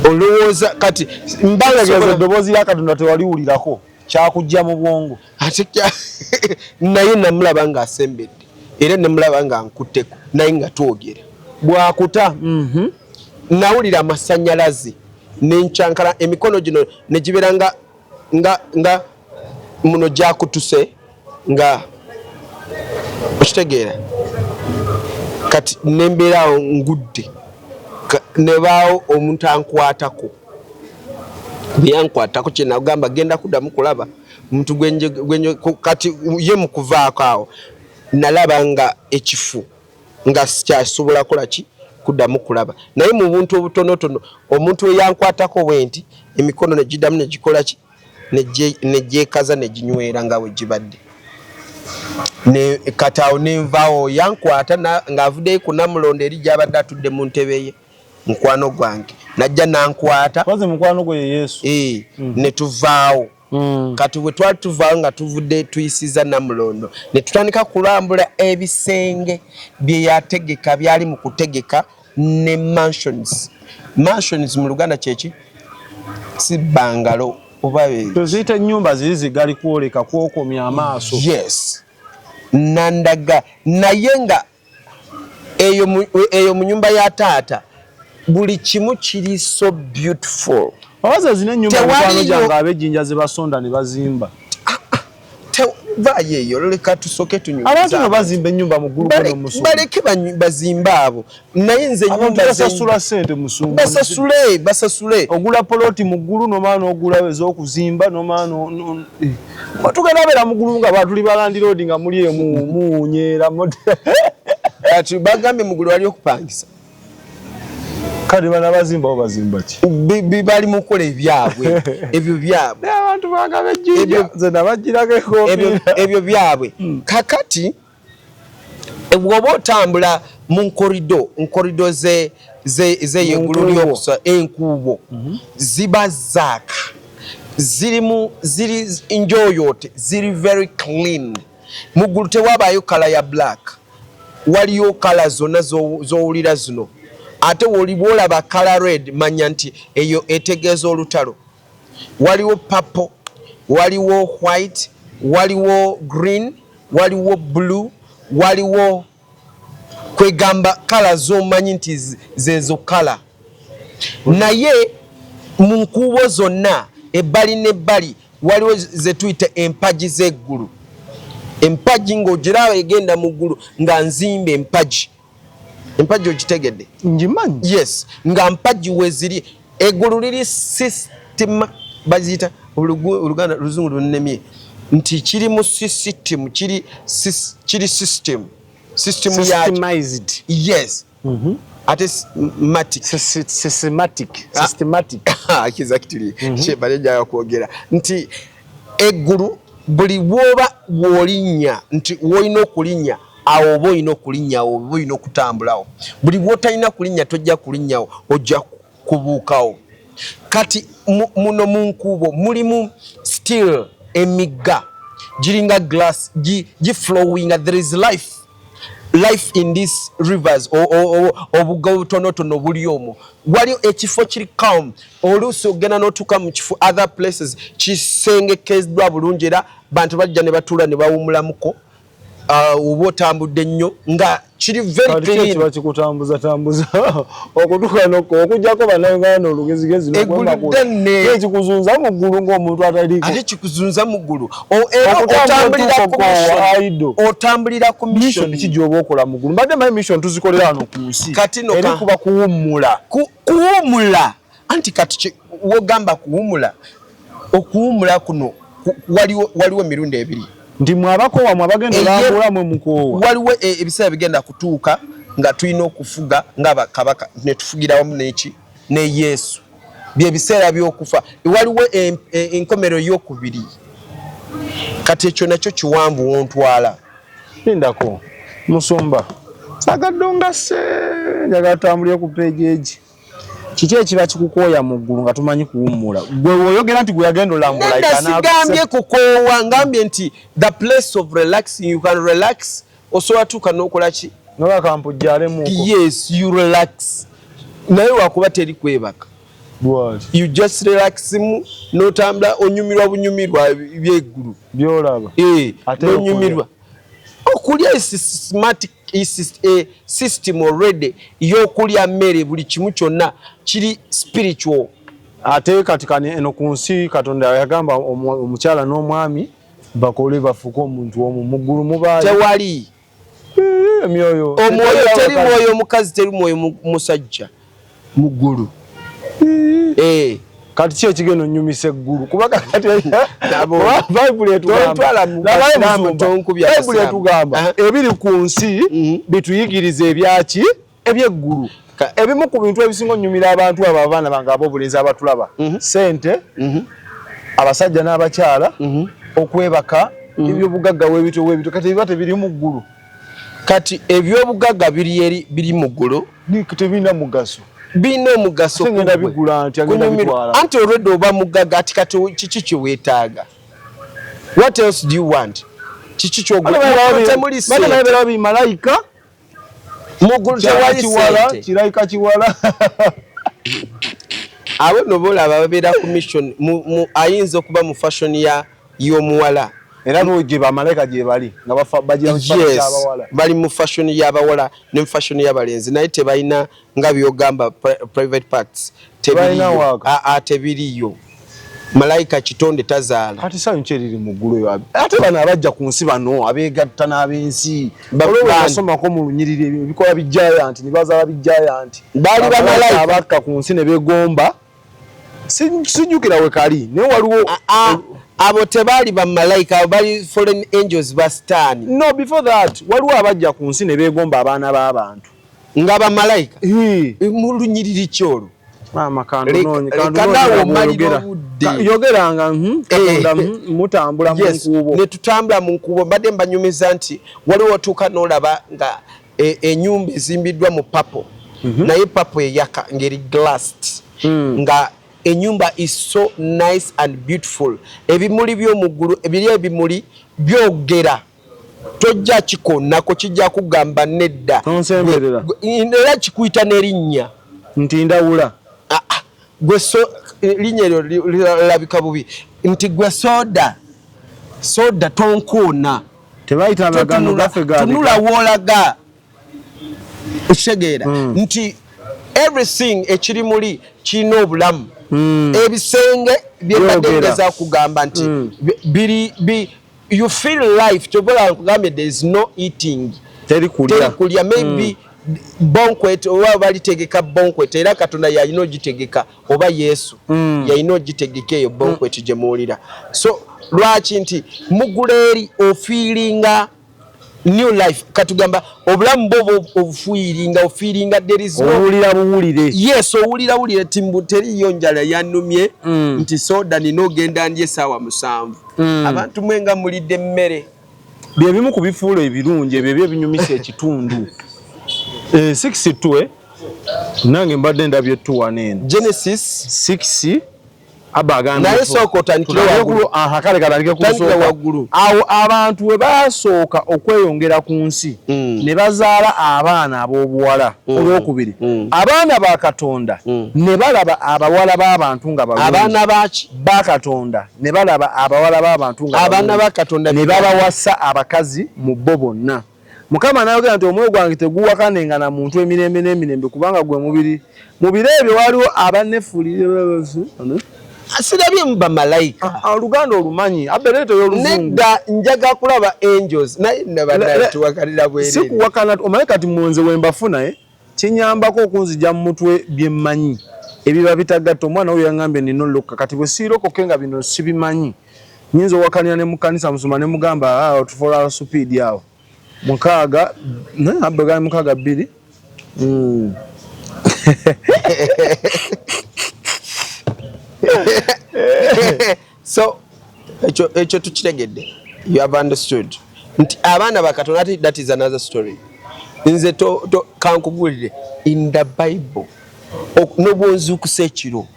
Olowooza kati mbalageza eddoboozi lya Katonda tewaliwulirako kyakujja mu bwongo. Ate naye namulaba ng'asembedde era namulaba nga nkutteko naye nga twogera bwakuta. Nawulira amasannyalaze n'enkyankala emikono gino ne gibeera nga muno gyakutuse nga okitegeera kati nembeerawo ngudde nebaawo omuntu ankwatako byankwatako kye nagamba genda kuddamu kulaba omuntu gwenje kati ye mu kuvaako awo nalaba nga ekifu nga sikyasobola kola ki kuddamu kulaba naye mu buntu obutonotono omuntu eyankwatako bwenti emikono ne giddamu ne gikola ki ne gyekaza ne ginywera nga we gibadde ne kataawo nenvaawo yankwata ng'avuddeyo ku Namulondo eri gy'abadde atudde mu ntebe ye mukwano gwange najja nankwata kwaze mukwano gwe Yesu ne tuvaawo kati bwe twali tuvaawo nga tuvudde tuyisiza Namulondo ne tutandika kulambula ebisenge bye yategeka byali mu kutegeka ne mansions mu Luganda kyeki si bangalo oba tuziyita ennyumba ziri zigali kwoleka kwokomya amaaso. Yes. Nandaga naye nga eyo mu nyumba ya taata buli kimu kiri so beautiful. Abaza zina ennyumba mukwano gyange ab'ejjinja ze basonda ne bazimba. Vayeyo leka tusoke tunyumba. Abantu no bazimba ennyumba mu ggulu kono musumu. Baleke bazimba abo. Naye nze ennyumba basasula sente musumu. Basasule. Ogula poloti mu ggulu nomaana ogula ez'okuzimba nomaana tugenda beera mu ggulu nga batuli balandi road nga muli muwunyeera. Ati bagambye mu ggulu wali okupangisa. Kale bana bazimba bazimba ki? Bali mu kukola ebyabwe. Ebyo byabwe. Abantu bagaba ejjinja ze nabagirako ekopi. Ebyo byabwe. Kakati bw'oba otambula mu nkorido ze yeggulu ly'okusa enkuubo ziba zaaka ziri enjoyote ziri very clean. Mu ggulu tewabaayo kala ya black waliyo kala zonna z'owulira zino. Ate olibwolaba color red manya nti eyo etegeeza olutalo. Waliwo purple, waliwo white, waliwo green, waliwo blue, waliwo kwegamba kala z'omanyi nti zezo kala. Naye mu nkuubo zonna ebbali n'ebbali waliwo ze tuyita empagi z'eggulu. Empagi ng'ogiraba egenda mu ggulu nga nzimba empagi. Empagi ogitegedde? Njimanyi. Yes. Nga mpagi weziri eggulu liri system baziyita Oluganda Luzungu lunnemye nti kiri mu system kiri system systemized. Yes. Ate systematic. Exactly. Baleja kwogera nti eggulu buli bwoba bw'olinnya nti woyina okulinnya awo oba olina okulinnyawo oba olina okutambulawo buli bw'otalina kulinnya tojja kulinnyawo ojja kubuukawo. Kati muno mu nkuubo mulimu still emigga giringa glass giflowing. There is life. life in these rivers obugga obutonotono buli omwo waliyo ekifo kiri calm oluusi ogenda n'otuuka mu kifo other places kisengekeddwa bulungi era bantu bajja ne batuula ne bawumulamuko oba otambudde nnyo nga kiri very clean kiba kikutambuza okutuuka nokko okujjako bannayuganda olugezigezi ekikuzunza mu ggulu ng'omuntu ataliko ate kikuzunza mu ggulu otambulira ku mission kijooba okola mu ggulu mbadde mayi mission tuzikolera wano ku nsi kati no eri kuba kuwummula kuwummula anti kati wogamba kuwummula okuwummula kuno waliwo emirundi ebiri nti mwabakoowa mwabagenda olambula mwe mukoowa waliwo ebiseera bigenda kutuuka nga tulina okufuga ng'abakabaka ne tufugira wamu ne Yesu bye biseera by'okufa waliwo enkomero y'okubiri kati ekyo nakyo kiwanvu wontwala lindako musumba sagadde ongase njagala tutambulire ku peegi egi kiki ekiba kikukooya mu ggulu nga tumanyi kuwummula gwe oyogera nti gwe yagenda olambula sigambye kukoowa ngambye nti the place of relaxing you can relax osobola tuuka n'okola ki nobakampujjalemuko yes you relax naye wakuba teri kwebaka you just relax n'otambula onyumirwa bunyumirwa byeggulu byolaba n'onyumirwa okulya systematic system already y'okulya mmere buli kimu kyonna kiri spiritual ate katikani eno ku nsi Katonda yagamba omukyala n'omwami bakole bafuke omuntu omu muggulu mubaayo tewali emyoyo omwoyo teri mwoyo omukazi teri mwoyo musajja muggulu kati ki ekigenda onnyumisa eggulu kuba kati Bayibuli etugamba ebiri ku nsi bituyigiriza ebyaki ebyeggulu ebimu ku bintu ebisinga onnyumira abantu abo abaana bange ab'obulenzi abatulaba sente abasajja n'abakyala okwebaka ebyobugagga webito kati ebiba tebiri mu ggulu kati ebyobugagga biri mu ggulu tebirina mugaso bino mugaso ngenda bigula anti already oba mugagga ati kati kiki kye weetaaga what else do you want kiki kyogula bimalayika muggulu tewali sente kirayika kiwala abo nobolaba babeera ku mission ayinza okuba mu fashion y'omuwala era gye bamalayika gye bali nga bali mu fashion y'abawala ne mu fashion y'abalenzi naye tebalina nga byogamba private parts tebiriyo malayika kitonde tazaala kati sayo nkyeriri mu ggulu ate bano abajja ku nsi bano abeegatta n'ab'ensi basomako mu lunyiriri ebikola bijjayanti ne bazaala bijjayanti baali bamalayika abakka ku nsi ne beegomba sijjukira we kali naye waliwo abo tebaali bamalayika abo bali fallen angels basitaani no before that waliwo abajja ku nsi ne beegomba abaana b'abantu nga bamalayika mu lunyiriri kyolwo yogeranga mutambula mu nkuubo ne tutambula mu nkuubo mbadde mbanyumiza nti waliwo otuuka n'olaba nga ennyumba ezimbiddwa mu papo naye papo eyaka ngeri glassed nga enyumba is so nice and beautiful ebimuli by'omuggulu ebimuli byogera tojja kikonnako kijja kugamba nedda era kikuyita n'erinnya nti ndawula gwe linnya eryo lirabika bubi nti gwe soda tonkoona tunula woolaga ekitegeera nti everything ekiri muli kirina obulamu ebisenge byebadengeza kugamba nti you feel life kyobola kugambye there is no eating teri kulya maybe banquet oba balitegeka banquet era Katonda yalina ogitegeka oba Yesu yalina ogitegeka eyo banquet gye muwulira so lwaki nti muguleeri ofeelinga new life katugamba obulamu bwo obufiiringa there is no owulira buwulire yes owulira timbu teriyo njala yanumye nti soda nina ogenda ndye essaawa 7 abantu mwenga mulidde emmere bye bimu ku bifuulo ebirungi ebyo ebinyumisa ekitundu 6 nange mbadde ndabye 2 eno Genesis 6 naye sooka otandikire waggulu. Kale katandike waggulu. Awo abantu we basooka okweyongera ku nsi ne bazaala abaana ab'obuwala olwokubiri. Abaana ba Katonda ne balaba abawala b'abantu nga balungi. Abaana baki ba Katonda ne balaba abawala b'abantu nga abaana ba Katonda ne babawasa abakazi mu bo bonna. Mukama n'ayogera nti omwoyo gwange teguwakanenga na muntu emirembe n'emirembe kubanga gwe mubiri. Mu biro ebyo waliwo abannefuulire asirabye mu bamalayika. Oluganda olumanyi abereeto y'oluzungu. Nedda njaga kulaba angels naye nabatuwakanira bwerere. Si kuwakana omanyi kati munze we mbafuna kinyambako okunzija mu mutwe bye mmanyi. Ebiba bitagatta omwana oyo yangambye nina olukka kati bwe siirokoke nga bino sibimanyi. Nyinza owakanira ne mu kkanisa musuma ne mugamba otufola supiidi awo. Mukaaga abega mukaaga 2. So ekyo tukitegedde. You have understood. Nti abaana ba Katonda, that is another story. Nze kankugulire in the Bible n'obwonzuukusa ekiro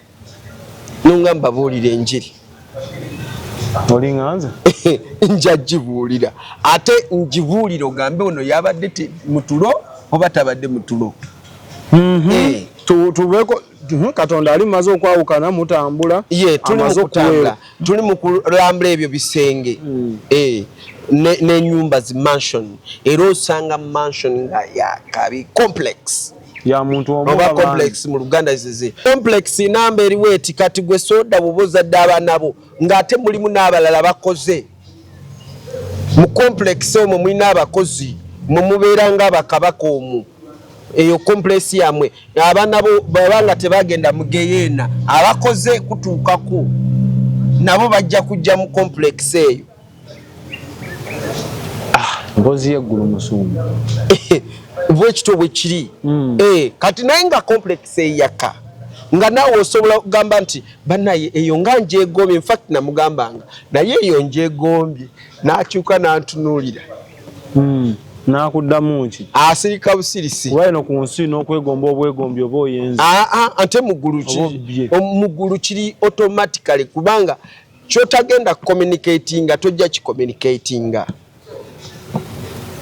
nongamba buulire enjiri olinganze nja gibuulira ate ngibuulira ogambe ono yabadde mutulo oba tabadde mutulo. Tubeko Katonda ali maze okwawukana mutambula. Tuli mu kulambula ebyo bisenge n'ennyumba zi mansion era osanga mansion nga yakabi complex ya muntu oba complex mu Luganda zize complex namba eriwe eti kati gwe soda bubozadde abaana bo ng'ate mulimu n'abalala bakoze mu complex omwo mulina abakozi mubeera ng'abakabaka omwo. Eyo complex yamwe abaana bo babanga tebagenda mu Geyeena abakoze kutuukako nabo bajja kujja mu complex eyo. Mpozi yeggulu musumu bwekito bwe kiri. Kati naye nga complex eyaka nga naawe osobola okugamba nti bannaye eyo nga njegombye. In fact namugambanga naye eyo njegombye n'akyuka n'antunuulira. Nakuddamu ki asirika busirisi wayino ku nsi n'okwegomba obwegombi oba oyenze ante muggulu kiri automatically kubanga kyotagenda communicatinga tojja kicommunicatinga.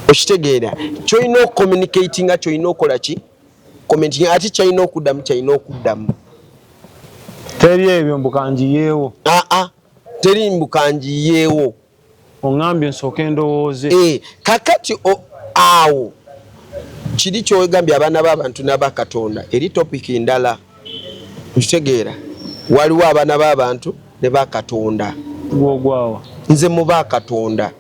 Okitegeera kyolina ocommunicatinga kyolina okola ki commenting ate kyalina okuddamu teri ebyo mbukanjiyeewo teri mbukanjiyeewo ongambye nsooke ndowooze. Kakati awo kiri kyogambye abaana b'abantu n'aba Katonda eri topic ndala. Okitegeera waliwo abaana b'abantu ne ba Katonda. Gwogwawa nze mu ba Katonda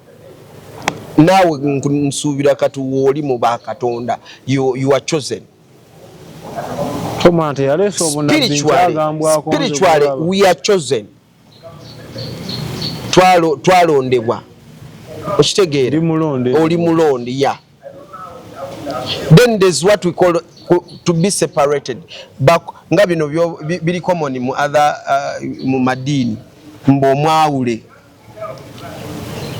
naawe nsuubira kati woli mu ba Katonda. You are chosen. Spiritually we are chosen. Twalondebwa. Okitegeera oli mulonde ya. Then there's what we call to be separated. Nga bino biri common mu other mu madini mb'omwawule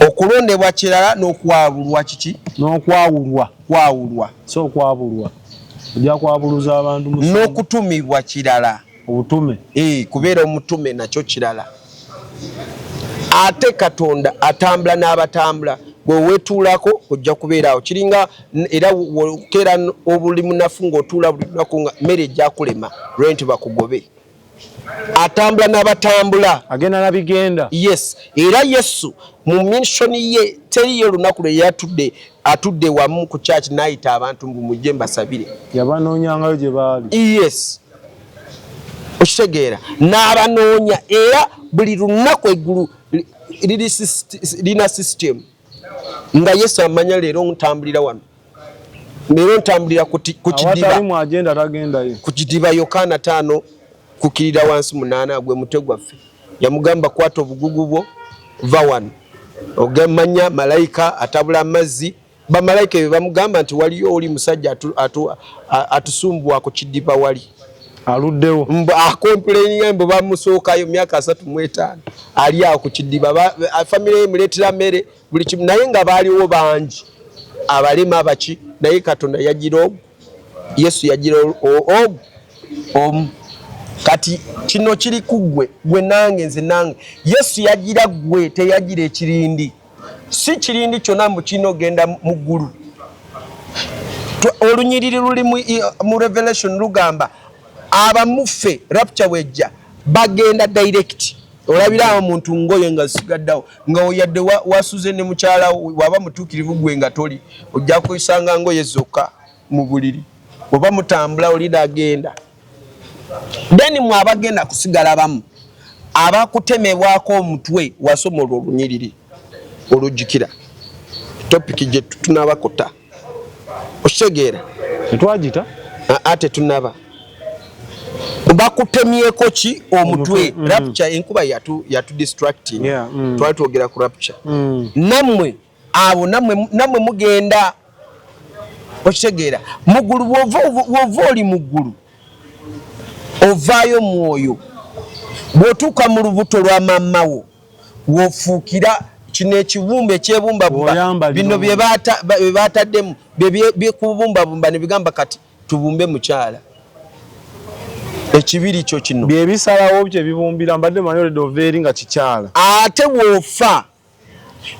okulondebwa kirala n'okwawulwa kiki kwawulwa so kwabulwa ojja kwabuluza abantu n'okutumibwa kirala obutume kubeera omutume nakyo kirala. Ate Katonda atambula n'abatambula gwe wetuulako ojja kubeeraawo kiringa era keera obuli munafu ng'otuula buli lunaku nga mmere ejja kulema lwenti bakugobe. Atambula n'abatambula agenda nabigenda. Yes, era Yesu mu missioni ye teriyo lunaku lwe yatudde atudde wamu ku church n'ayita abantu mbu mujje mbasabire. Yabanoonyangayo gye baali. Yes, okitegeera n'abanoonya era buli lunaku eggulu lina system nga Yesu amanya leero ntambulira wano leero ntambulira ku kidiba ku kidiba Yokaana 5 kukirira wansi 8 gwe mutwe gwaffe yamugamba kwata obugugu bwo va wano ogemanya malayika atabula amazzi bamalayika be bamugamba nti waliyo oli musajja atusumbwa ku kidiba wali aluddewo akomplaininga mbo bamusookayo myaka 35 ali awo ku kidiba family emuleetera mmere buli kimu naye nga baaliwo bangi abalema abaki naye Katonda yagira Yesu yagira omu kati kino kiri kugwe gwe nange nze nange Yesu yagira gwe teyagira ekirindi si kirindi kyonna mu kino genda mu ggulu olunyiriri luli mu Revelation lugamba abamufe rapture wejja bagenda direct olabira omuntu ngoye nga sigaddawo nga oyadde wasuze ne mukyala waba mutuukirivu gwe nga toli ojja kuyisanga ngoye zokka mu buliri oba mutambula olida agenda then mwabagenda kusigala bamu abakutemebwako omutwe wasoma olunyiriri olujikira topic je tunabakota oshegeera twagita ate tunaba bakutemyeko ki omutwe rapture enkuba yatu distracting twatwogera ku rapture namwe abo namwe mugenda oshegeera mugulu wova oli mugulu ovaayo mwoyo bwotuuka mu lubuto lwa mamawo wofuukira kino ekibumba ekyebumbabumba bino bye baataddemu byekubumbabumba ne bigamba kati tubumbe mukyala ekibiri kyo kino bye bisalawo bye bibumbira mbadde manyoledde oveeri nga kikyala ate woofa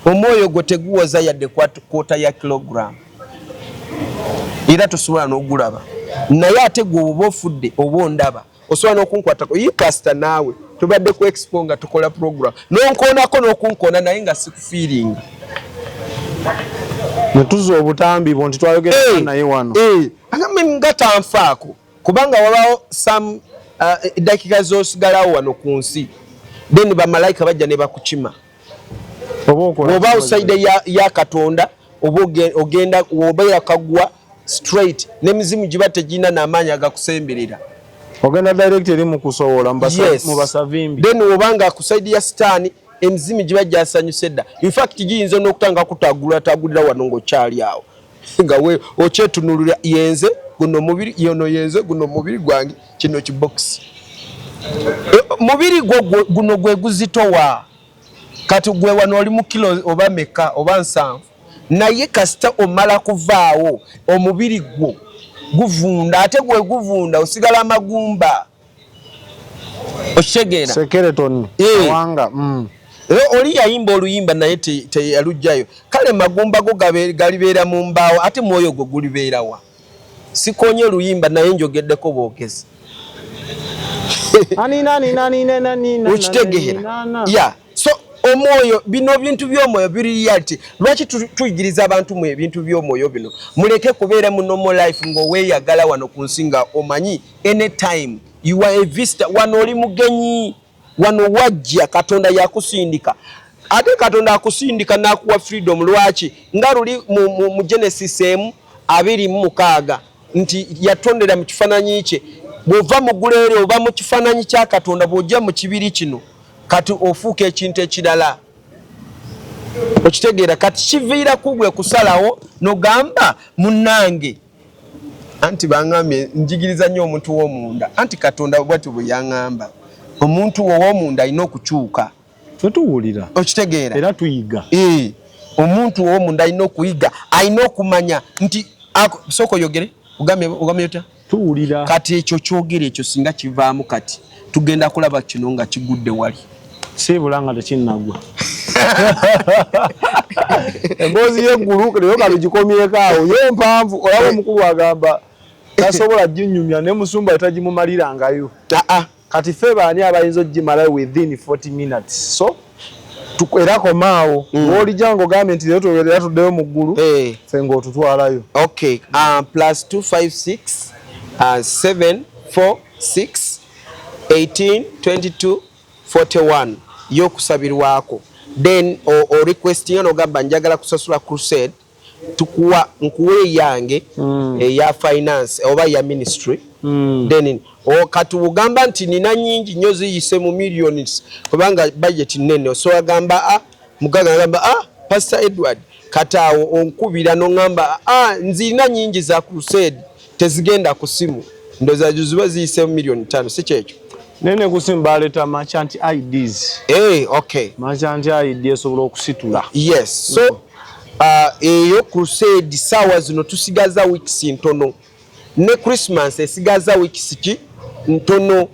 omwoyo gwo teguwoza yadde kwota ya kilogram era tosobola n'ogulaba naye ate gwe oba ofudde oba ondaba osobola n'okunkwatako yi pasita naawe tubadde ku expo nga tukola program n'onkoonako n'okunkoona naye nga sikufiiringa netuza obutambi bwo nti twayogera naye wano agambe nga tanfaako kubanga wabawo some dakika zosigalawo wano ku nsi then bamalayika bajja ne bakukima oba osaide ya Katonda oba ogenda oba yakagwa straight n'emizimu giba tegina n'amaanyi agakusemberera ogenda direct eri mu kusowola mu basavimbi then obanga akusaidi ya sitaani emizimu giba gyasanyusa edda in fact giyinza n'okutanga kutagulira wano ng'okyali awo nga we okyetunulira yenze guno mubiri yono yenze guno mubiri gwange kino kibox mubiri guno gwe guzitowa kati gwe wano oli mu kilo oba meka oba 7 naye kasita omala kuvaawo omubiri gwo guvunda ate gwe guvunda osigala amagumba oshegeera skeleton wanga oli yayimba oluyimba naye teyalugjayo kale magumba go galibeera mu mbaawo ate mwoyo gwo gulibeerawa sikonye oluyimba naye njogeddeko boogezi okitegeera so omwoyo bino bintu by'omwoyo biri reality lwaki tuyigiriza abantu mu ebintu by'omwoyo bino muleke kubeera mu normal life ng'oweeyagala wano ku nsi nga omanyi anytime you are a visitor wano oli mugenyi wano wajja Katonda yakusindika ate Katonda akusindika n'akuwa freedom lwaki nga luli mu Genesis 2:6 nti yatondera mu kifaananyi kye bw'ova mu guleere oba mu kifaananyi kya Katonda bw'ojja mu kibiri kino kati ofuuka ekintu ekirala okitegeera kati kiviira kugwe kusalawo nogamba munnange anti bangambye njigiriza nnyo omuntu w'omunda anti Katonda bwati bwe yaŋŋamba omuntu w'omunda alina okukyuka twetuwulira okitegeera era tuyiga omuntu w'omunda alina okuyiga alina okumanya nti sooka oyogere ogamye otya tuwulira kati ekyo kyogere ekyo singa kivaamu kati tugenda kulaba kino nga kigudde wali sibula nga tekinnagwa emboozi y'eggulu leero kale gikomyeko awo yo mpanvu olaba omukulu agamba tasobola ginyumya ne musumba etagimumalirirangayo kati ffe baani abayinza ogimalayo within 40 minutes so tukwerako maawo ng'olijja ng'ogambe nti leero twogera tuddeyo mu ggulu ffe ng'otutwalayo okay plus 256 746 18 22 41 y'okusabirwako then o requesting n'ogamba njagala kusasula crusade tukuwa nkuwe yange ya finance oba ya ministry then kati ugamba nti nina nyingi nnyo ziyise mu millions kubanga budget nene so agamba mugaga agamba Pastor Edward katawo onkubira n'ongamba nzina nyingi za crusade tezigenda ku simu ndoza juzuba ziyise mu million 5 si kyekyo nene kusimu baleta merchant IDs okay merchant ID esobola okusitula yes so eyo crusade sawa zino tusigaza weeks ntono ne Christmas esigaza weeks ki ntono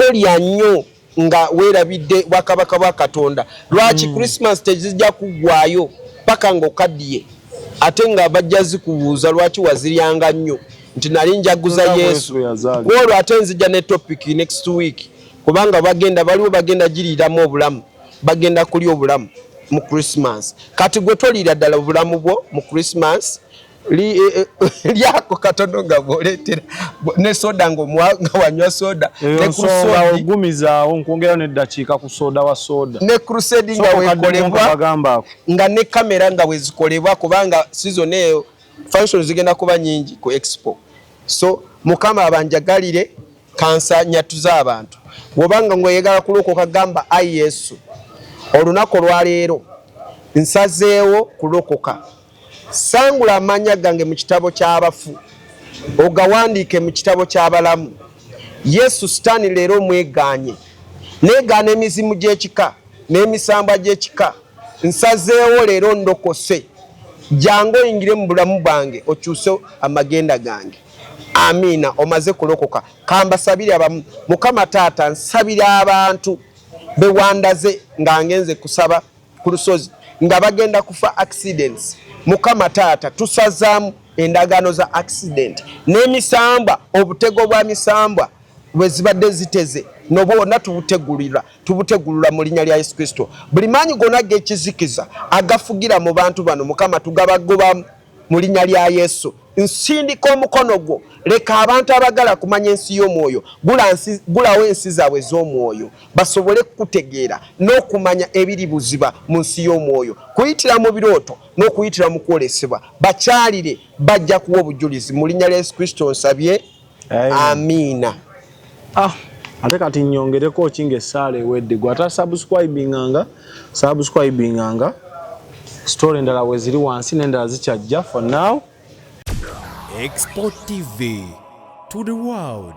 tolya nnyo nga weerabidde bwakabaka bwa Katonda. Lwaki Christmas tezijja kuggwayo paka ng'okaddiye ate nga bajja zikubuuza lwaki waziryanga nnyo nti nali njaguza Yesu. Olwo ate nzija ne topic next week kubanga baliwo bagenda giriiramu obulamu, bagenda kulya obulamu mu Christmas. Kati gwe toliira ddala obulamu bwo mu Christmas lyako katono nga bwoleetera ne soda nga wanywa soda ogumizaawo nkwongerayo n'eddakiika ku soda wa soda ne crusade nga weekolebwa nga ne kamera nga wezikolebwa kubanga season eyo functions zigenda kuba nyingi ku expo. So Mukama abanjagalire kansa nyatuza abantu bwobanga ngweyagala kulokoka gamba ayi Yesu olunaku olwaleero nsazeewo kulokoka. Sangula amanya gange mu kitabo ky'abafu ogawandiike mu kitabo ky'abalamu. Yesu sitaani leero mweganye negaana emizimu gy'ekika n'emisambwa gy'ekika. Nsazeewo leero ndokose jangu oyingire mu bulamu bwange okyuse amagenda gange. Amiina. Omaze kulokoka. Kambasabire abamu. Mukama Taata nsabira abantu bewandaze nga ngenze kusaba ku lusozi nga bagenda kufa accidents. Mukama Taata tusazaamu endagaano za accident n'emisambwa obutego bwa misambwa bwe zibadde ziteze nobwonna tubutegulira mu linnya lya Yesu Kristo. Buli maanyi gonna g'ekizikiza agafugira mu bantu bano Mukama tugabagoba mu linnya lya Yesu. Nsindika omukono gwo leka abantu abagala kumanya ensi y'omwoyo gulawo ensi zaabwe z'omwoyo basobole kutegeera n'okumanya ebiri buziba mu nsi y'omwoyo kuyitira mu birooto n'okuyitira mu kwolesebwa bakyalire bajja kuwa obujulizi mu linnya lya Yesu Kristo nsabye. Amiina. Ate kati nyongereko kinga essaala ewedde gwata subscribinganga story endala we ziri wansi n'endala zikyajja. For now, Export TV to the world.